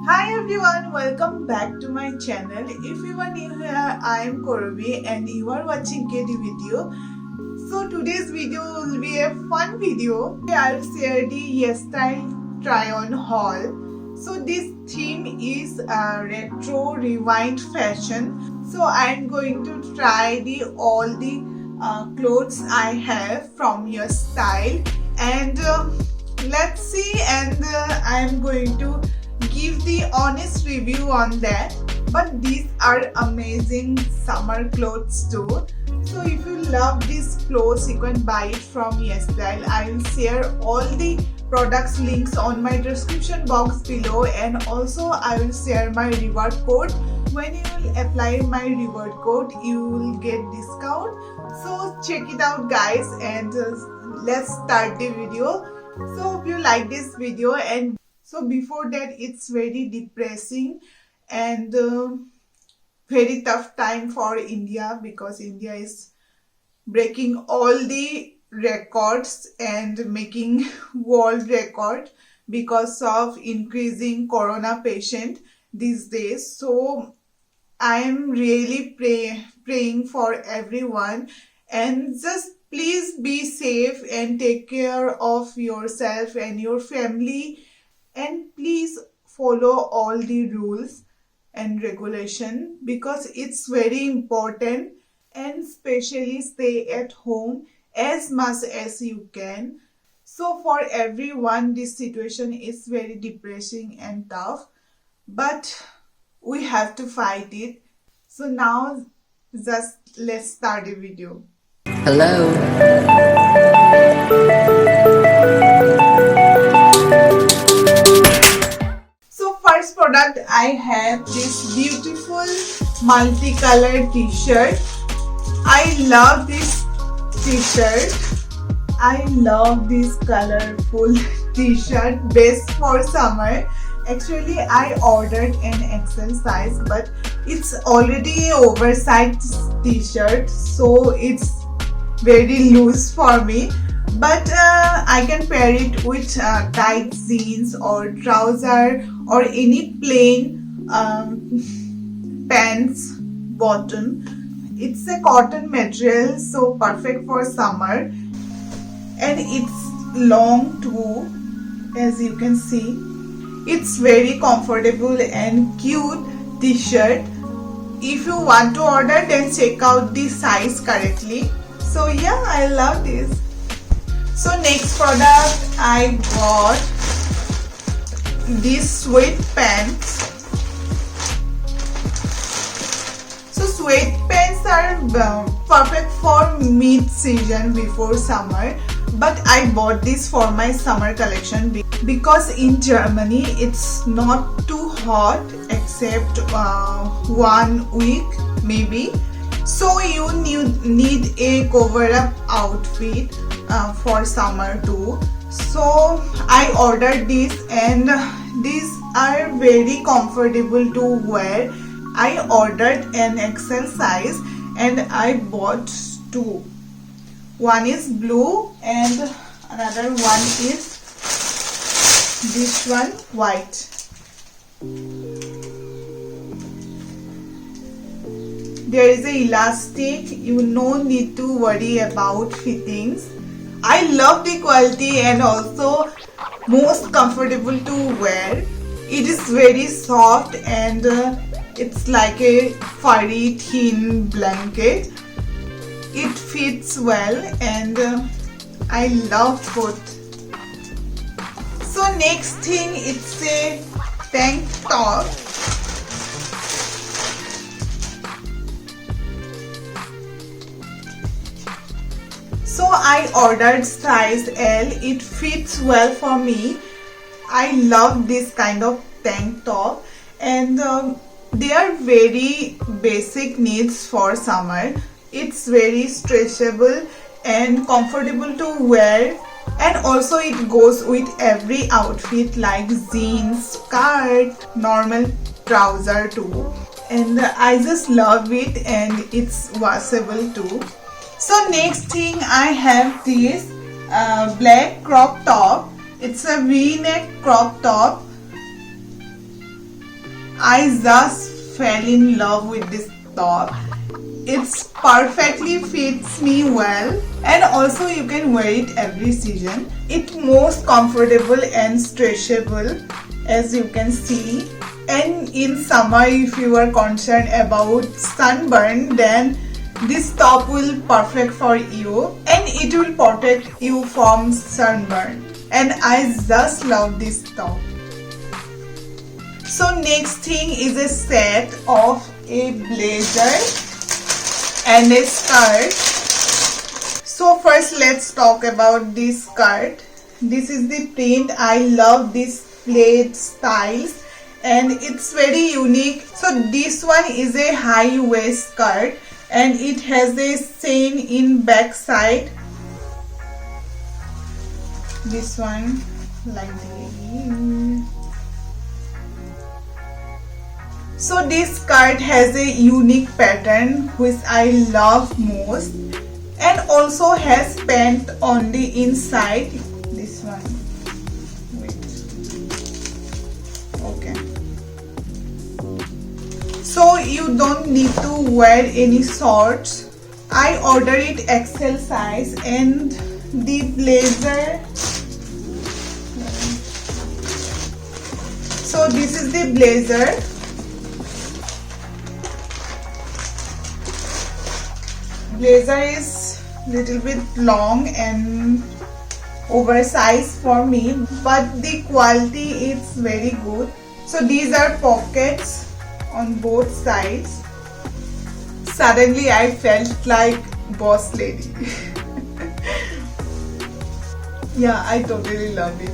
Hi everyone, welcome back to my channel. If you are new here, I am Korobi and you are watching KD video. So today's video will be a fun video. I'll share the YesStyle try-on haul. So this theme is retro rewind fashion. So I'm going to try all the clothes I have from YesStyle and let's see, and I'm going to give the honest review on that. But these are amazing summer clothes too. So if you love these clothes, you can buy it from YesStyle. I will share all the products links on my description box below, and also I will share my reward code. When you will apply my reward code, you will get discount. So check it out guys, and let's start the video. So hope you like this video. And so before that, it's very depressing and very tough time for India, because India is breaking all the records and making world record because of increasing corona patient these days. So I am really praying for everyone, and just please be safe and take care of yourself and your family, and please follow all the rules and regulation, because it's very important, and especially stay at home as much as you can. So for everyone this situation is very depressing and tough, but we have to fight it. So now just let's start the video. Hello. So first product, I have this beautiful multicolored t-shirt. I love this t-shirt. I love this colorful t-shirt, best for summer. Actually, I ordered an XL size, but it's already an oversized t-shirt, so it's very loose for me. But I can pair it with tight jeans or trouser or any plain pants bottom. It's a cotton material, so perfect for summer, and it's long too, as you can see. It's very comfortable and cute t-shirt. If you want to order, then check out the size correctly. So yeah, I love this. So next product, I got these sweatpants. So sweatpants are perfect for mid-season before summer, but I bought this for my summer collection because in Germany it's not too hot except 1 week maybe. So you need a cover up outfit for summer too. So I ordered this, and these are very comfortable to wear. I ordered an XL size and I bought two. One is blue and another one is this one, white. There is a elastic, you no need to worry about fittings. I love the quality and also most comfortable to wear. It is very soft and it's like a furry thin blanket. It fits well and I love both. So next thing, it's a tank top. So I ordered size L. It fits well for me. I love this kind of tank top, and they are very basic needs for summer. It's very stretchable and comfortable to wear, and also it goes with every outfit like jeans, skirt, normal trouser too. And I just love it, and it's washable too. So next thing, I have this black crop top. It's a V-neck crop top I just fell in love with this top. It's perfectly fits me well, and also you can wear it every season. It's most comfortable and stretchable, as you can see. And in summer, if you are concerned about sunburn, then this top will perfect for you, and it will protect you from sunburn. And I just love this top. So next thing is a set of a blazer and a skirt. So first let's talk about this skirt. This is the print. I love this plaid styles and it's very unique. So this one is a high waist skirt and it has a chain in back side. This one like this. So this skirt has a unique pattern which I love most, and also has pant on the inside. This one. Wait. Okay. So you don't need to wear any shorts. I ordered it XL size, and the blazer. So this is the blazer. Blazer is little bit long and oversized for me, but the quality is very good. So these are pockets on both sides. Suddenly I felt like boss lady. Yeah, I totally love it.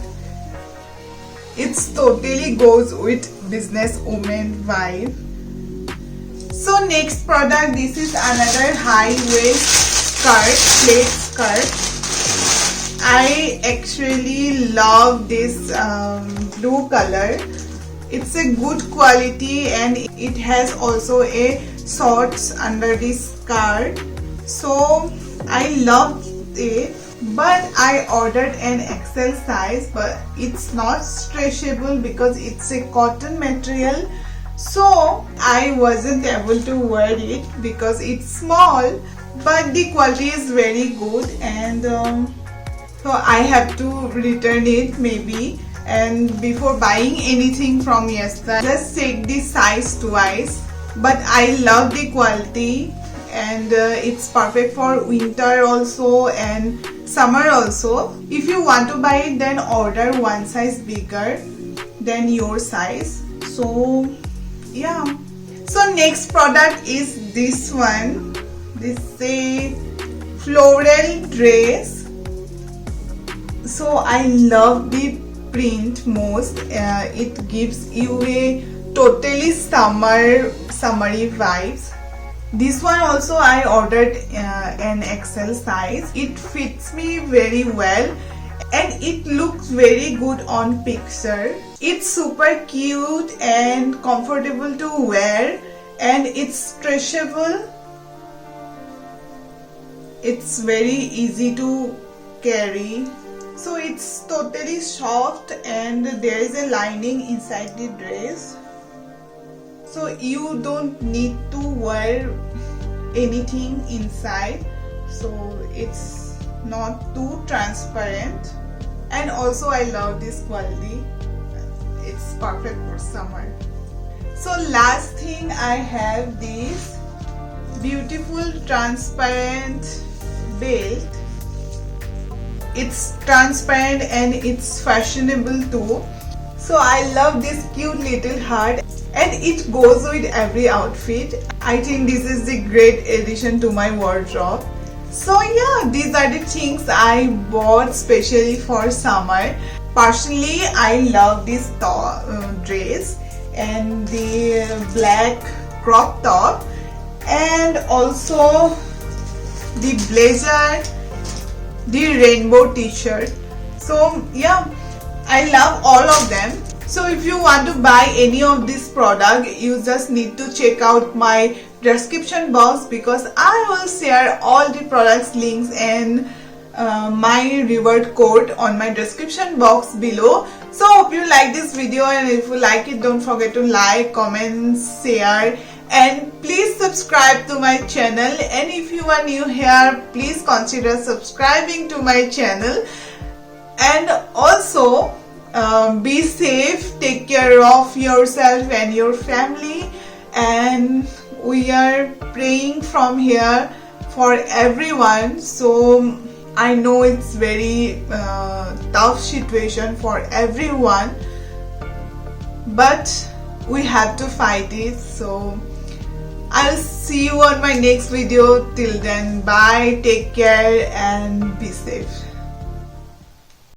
It's totally goes with business woman vibe. So next product, this is another high waist skirt, plaid skirt. I actually love this blue color. It's a good quality and it has also a shorts under the skirt. So I love it, but I ordered an XL size, but it's not stretchable because it's a cotton material. So I wasn't able to wear it because it's small, but the quality is very good, and so I have to return it maybe. And before buying anything from Yesta, just check the size twice. But I love the quality, and it's perfect for winter also and summer also. If you want to buy it, then order one size bigger than your size. So yeah. So next product is this one. This is a floral dress. So I love the print most. It gives you a totally summery vibes. This one also I ordered an XL size. It fits me very well and it looks very good on picture. It's super cute and comfortable to wear, and it's stretchable. It's very easy to carry. So it's totally soft and there is a lining inside the dress. So you don't need to wear anything inside. So it's not too transparent, and also I love this quality. It's perfect for summer. So last thing, I have this beautiful transparent belt. It's transparent and it's fashionable too. So I love this cute little heart, and it goes with every outfit. I think this is a great addition to my wardrobe. So yeah, these are the things I bought specially for summer. Personally, I love this dress and the black crop top, and also the blazer, the rainbow t-shirt. So yeah, I love all of them. So if you want to buy any of this product, you just need to check out my description box, because I will share all the products links and my reward code on my description box below. So hope you like this video, and if you like it, don't forget to like, comment, share, and please subscribe to my channel. And if you are new here, please consider subscribing to my channel. And also be safe, take care of yourself and your family, and we are praying from here for everyone. So I know it's very tough situation for everyone, but we have to fight it. So I'll see you on my next video. Till then, bye, take care, and be safe.